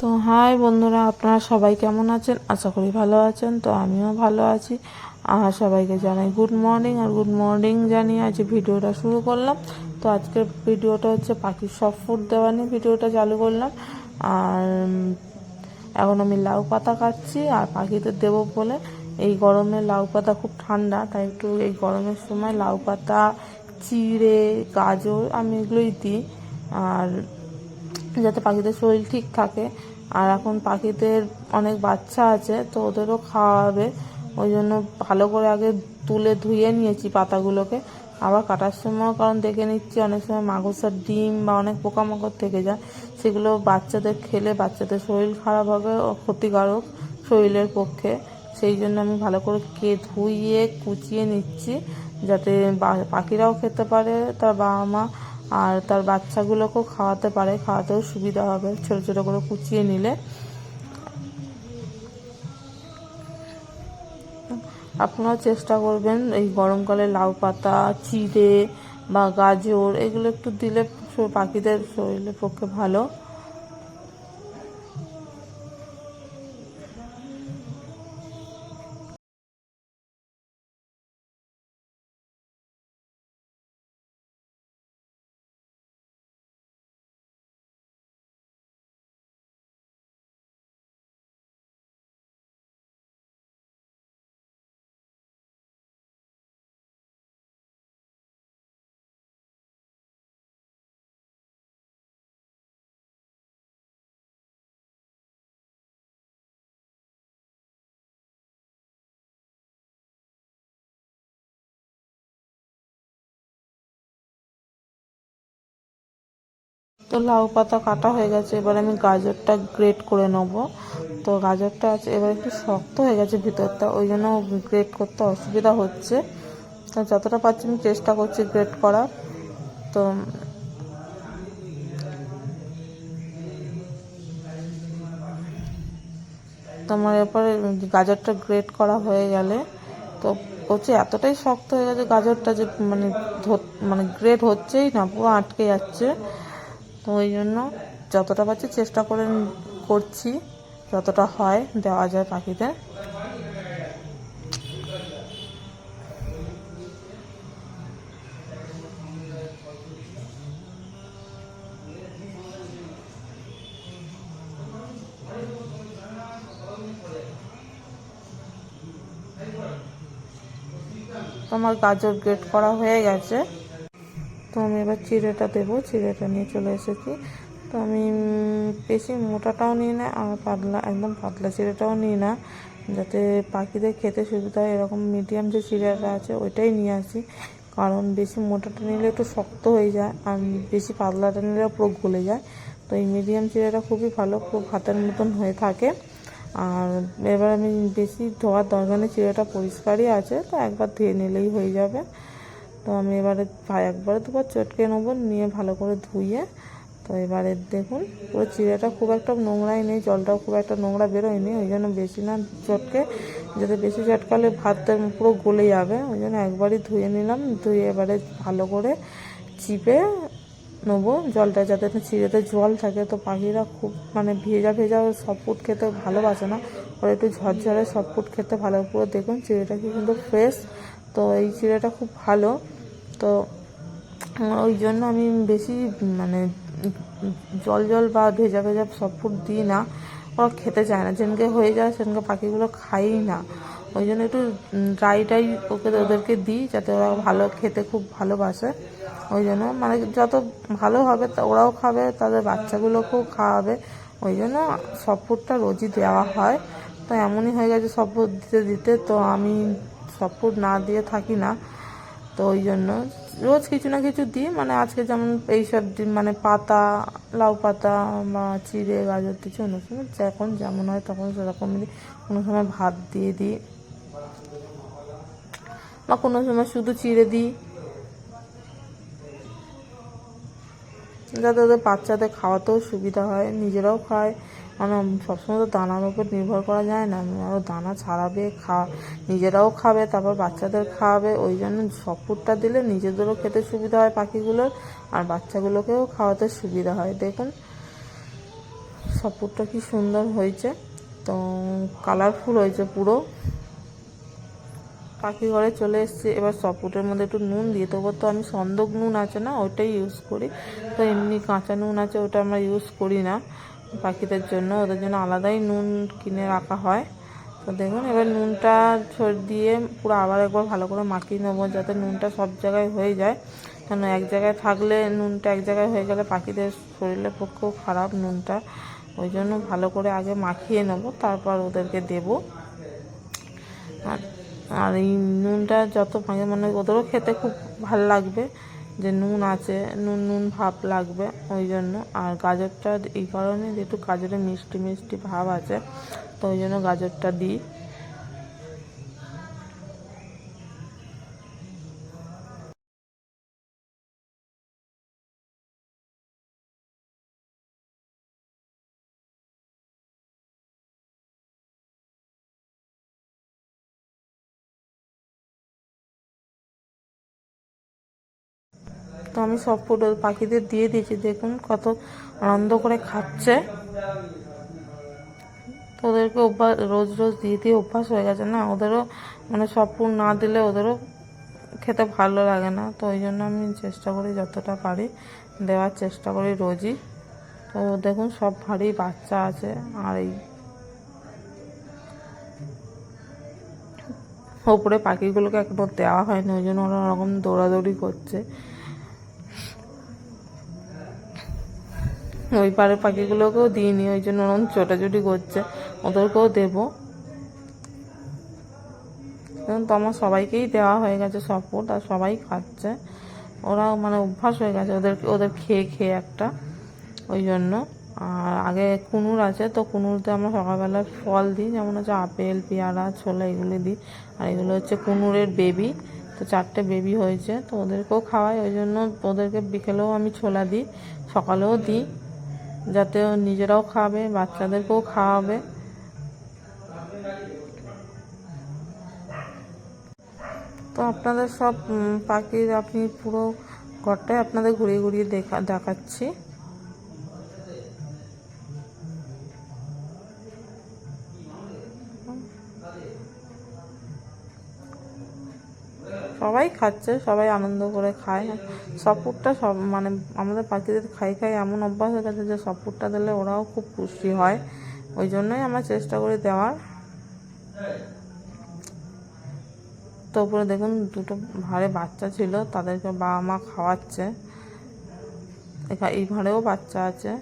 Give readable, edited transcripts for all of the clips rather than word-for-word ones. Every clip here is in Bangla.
তো হাই বন্ধুরা, আপনারা সবাই কেমন আছেন? আশা করি ভালো আছেন। তো আমিও ভালো আছি। আর সবাইকে জানাই গুড মর্নিং। আর গুড মর্নিং জানিয়ে আজ ভিডিওটা শুরু করলাম। তো আজকের ভিডিওটা হচ্ছে পাখির সব ফুড দেওয়া নিয়ে ভিডিওটা চালু করলাম। আর এখন আমি লাউ পাতা কাটছি আর পাখিদের দেবো বলে। এই গরমে লাউ পাতা খুব ঠান্ডা, তাই একটু এই গরমের সময় লাউ পাতা, চিড়ে, গাজর আমি এগুলোই দিই, আর যাতে পাখিদের শরীর ঠিক থাকে। আর এখন পাখিদের অনেক বাচ্চা আছে, তো ওদেরও খাওয়াবে, ওই জন্য ভালো করে আগে তুলে ধুয়ে নিয়েছি পাতাগুলোকে। আবার কাটার সময় কারণ দেখে নিচ্ছি অনেক সময় মাকড়সার ডিম বা অনেক পোকামাকড় থেকে যায়, সেগুলো বাচ্চাদের খেলে বাচ্চাদের শরীর খারাপ হবে ও ক্ষতিকারক শরীরের পক্ষে। সেই জন্য আমি ভালো করে ধুইয়ে কুচিয়ে নিচ্ছি, যাতে পাখিরাও খেতে পারে, তার বাবা মা আর তার বাচ্চাগুলোকেও খাওয়াতে পারে, খাওয়াতেও সুবিধা হবে ছোটো ছোটো করে কুচিয়ে নিলে। আপনারাও চেষ্টা করবেন এই গরমকালে লাউ পাতা, চিড়ে বা গাজর এগুলো একটু দিলে পাখিদের শরীরের পক্ষে ভালো। তো লাউ পাতা কাটা হয়ে গেছে, এবার আমি গাজরটা গ্রেট করে নেবো। তো গাজরটা আছে এবার একটু শক্ত হয়ে গেছে ভিতরটা, ওই জন্য গ্রেট করতে অসুবিধা হচ্ছে। তো যতটা পারছি আমি চেষ্টা করছি গ্রেট করার। তো তোমার এরপরে গাজরটা গ্রেট করা হয়ে গেলে তো হচ্ছে এতটাই শক্ত হয়ে গেছে গাজরটা যে মানে গ্রেট হচ্ছেই না, পুরো আটকে যাচ্ছে। তো ওই জন্য যতটা পারছি চেষ্টা করে করছি, যতটা হয় দেওয়া যায় পাখিদের। তো আমার গাজর গ্রেট করা হয়ে গেছে। তো আমি এবার চিড়েটা দেবো, চিড়েটা নিয়ে চলে এসেছি। তো আমি বেশি মোটাটাও নিই না আর একদম পাতলা চিড়েটাও নিই না, যাতে পাখিদের খেতে সুবিধা হয় এরকম মিডিয়াম যে চিড়েটা আছে ওইটাই নিয়ে আসি। কারণ বেশি মোটাটা নিলে একটু শক্ত হয়ে যায়, আর বেশি পাতলাটা নিলে পুরো গলে যায়। তো এই মিডিয়াম চিড়েটা খুবই ভালো, খুব ভাতের মতন হয়ে থাকে। আর এবার আমি বেশি ধোয়ার দরকার নেই, চিড়েটা পরিষ্কারই আছে, তো একবার ধুয়ে নিলেই হয়ে যাবে। তো আমি এবারে একবারে দুবার চটকে নেবো, নিয়ে ভালো করে ধুয়ে। তো এবারে দেখুন পুরো চিড়েটা খুব একটা নোংরাই নেই, জলটাও খুব একটা নোংরা বেরোয়নি, ওই জন্য বেশি না চটকে, যাতে বেশি চটকালে ভাতটা পুরো গলে যাবে, ওই জন্য একবারই ধুয়ে নিলাম। ধুয়ে এবারে ভালো করে চিপে নেবো জলটা, যাতে চিড়েতে জল থাকে। তো পাখিরা খুব মানে ভেজা ভেজা সব ফুড খেতে ভালোবাসে না, ওরা একটু ঝরঝরে সব ফুড খেতে ভালো। পুরো দেখুন চিড়েটা কি কিন্তু ফ্রেশ, তো এই চিড়েটা খুব ভালো। তো ওই জন্য আমি বেশি মানে জল জল বা ভেজা ভেজা সব ফুড দিই না, ওরা খেতে চায় না, যেনকে হয়ে যায় সেনকে পাখিগুলো খাইই না। ওই জন্য একটু ড্রাইটাই ওদেরকে দিই, যাতে ওরা ভালো খেতে খুব ভালোবাসে। ওই জন্য মানে যত ভালো হবে ওরাও খাবে, তাদের বাচ্চাগুলোকেও খাওয়াবে, ওই জন্য সব ফুডটা রোজই দেওয়া হয়। তো এমনই হয়ে গেছে সব ফুড দিতে দিতে, তো আমি সব ফুড না দিয়ে থাকি না। তো ওই জন্য রোজ কিছু না কিছু দিই, মানে আজকে যেমন এইসব মানে পাতা, লাউ পাতা বা চিড়ে গাজর দিচ্ছি, অন্য সময় যখন যেমন হয় তখন সেরকম দিই। কোনো সময় ভাত দিয়ে দিই বা কোনো সময় শুধু চিড়ে দিই, যাতে ওদের বাচ্চাদের খাওয়াতেও সুবিধা হয়, নিজেরাও খায়। মানে সবসময় তো দানার উপর নির্ভর করা যায় না, আরও দানা ছাড়াবে, নিজেরাও খাবে, তারপর বাচ্চাদের খাওয়াবে। ওই জন্য সব ফুডটা দিলে নিজেদেরও খেতে সুবিধা হয় পাখিগুলোর, আর বাচ্চাগুলোকেও খাওয়াতে সুবিধা হয়। দেখুন সাপোর্টটা কি সুন্দর হয়েছে, তো কালারফুল হয়েছে পুরো। পাখি ঘরে চলে এসেছি। এবার সাপোর্টের মধ্যে একটু নুন দিয়ে দেবো। তো আমি সন্দক নুন আছে না, ওইটাই ইউজ করি। তো এমনি কাঁচা নুন আছে, ওটা আমরা ইউজ করি না পাখিদের জন্য, ওদের জন্য আলাদাই নুন কিনে রাখা হয়। তো দেখুন এবার নুনটা দিয়ে পুরো আবার একবার ভালো করে মাখিয়ে নেবো, যাতে নুনটা সব জায়গায় হয়ে যায়। কেন এক জায়গায় থাকলে, নুনটা এক জায়গায় হয়ে গেলে পাখিদের শরীরের পক্ষেও খারাপ নুনটা। ওই জন্য ভালো করে আগে মাখিয়ে নেবো, তারপর ওদেরকে দেবো। আর এই নুনটা যত মানে ওদেরও খেতে খুব ভালো লাগবে, যে নুন আছে, নুন নুন ভাব লাগবে ওই জন্য। আর গাজরটা এই কারণে যে একটু গাজরে মিষ্টি মিষ্টি ভাব আছে, তো ওই জন্য গাজরটা দিই। তো আমি সব ফুড পাখিদের দিয়ে দিয়েছি, দেখুন কত আনন্দ করে খাচ্ছে। তো ওদেরকে অভ্যাস, রোজ রোজ দিয়ে দিয়ে অভ্যাস হয়ে গেছে না, ওদেরও মানে সব ফুড না দিলে ওদেরও খেতে ভালো লাগে না। তো ওই জন্য আমি চেষ্টা করি যতটা পারি দেওয়ার চেষ্টা করি রোজই। তো দেখুন সব ভারী বাচ্চা আছে। আর এই ওপরে পাখিগুলোকে একবার দেওয়া হয়নি, ওই জন্য ওরা ওরকম দৌড়াদৌড়ি করছে। ওই পাড়ে পাখিগুলোকেও দিইনি, ওই জন্য ওরকম ছোটাছুটি করছে, ওদেরকেও দেবো। তো আমার সবাইকেই দেওয়া হয়ে গেছে সাপোর্ট, আর সবাই খাচ্ছে। ওরা মানে অভ্যাস হয়ে গেছে ওদের খেয়ে খেয়ে একটা, ওই জন্য। আর আগে কুনুর আছে, তো কুনুরতে আমরা সকালবেলা ফল দিই, যেমন হচ্ছে আপেল, পেয়ারা, ছোলা, এগুলি দিই। আর এগুলো হচ্ছে কুনুরের বেবি, তো 4টে বেবি হয়েছে, তো ওদেরকেও খাওয়াই। ওই জন্য ওদেরকে বিকেলেও আমি ছোলা দিই, সকালেও দিই, যাতে নিজেরাও খাবে, বাচ্চাদেরকেও খাওয়াবে। তো আপনাদের সব পাখির আপনি পুরো ঘরটাই আপনাদের ঘুরিয়ে ঘুরিয়ে দেখাচ্ছি। সবাই খাচ্ছে, সবাই আনন্দ করে খায়। সাপোর্টটা সব মানে আমাদের পাখিদের খাই খাই এমন অভ্যাস হয়ে গেছে যে সাপোর্টটা দিলে ওরাও খুব খুশি হয়, ওই জন্যই আমরা চেষ্টা করি দেওয়ার। তো উপরে দেখুন দুটো ভাঁড়ে বাচ্চা ছিল, তাদেরকে বাবা মা খাওয়াচ্ছে। এই ভাঁড়েও বাচ্চা আছে।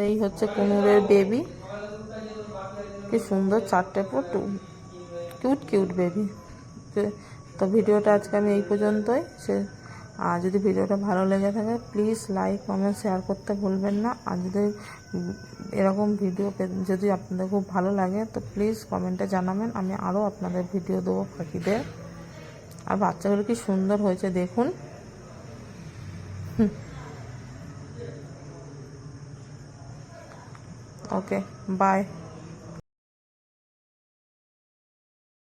এই হচ্ছে কুনুরের বেবি, কি সুন্দর 4টে পুরো কিউট কিউট বেবি। তো ভিডিওটা আজকে আমি এই পর্যন্তই। আর যদি ভিডিওটা ভালো লেগে থাকে প্লিজ লাইক কমেন্ট শেয়ার করতে ভুলবেন না। আর যদি এরকম ভিডিও যদি আপনাদের খুব ভালো লাগে তো প্লিজ কমেন্টে জানাবেন, আমি আরও আপনাদের ভিডিও দেবো পাখিদের। আর বাচ্চাগুলো কি সুন্দর হয়েছে দেখুন। Okay bye.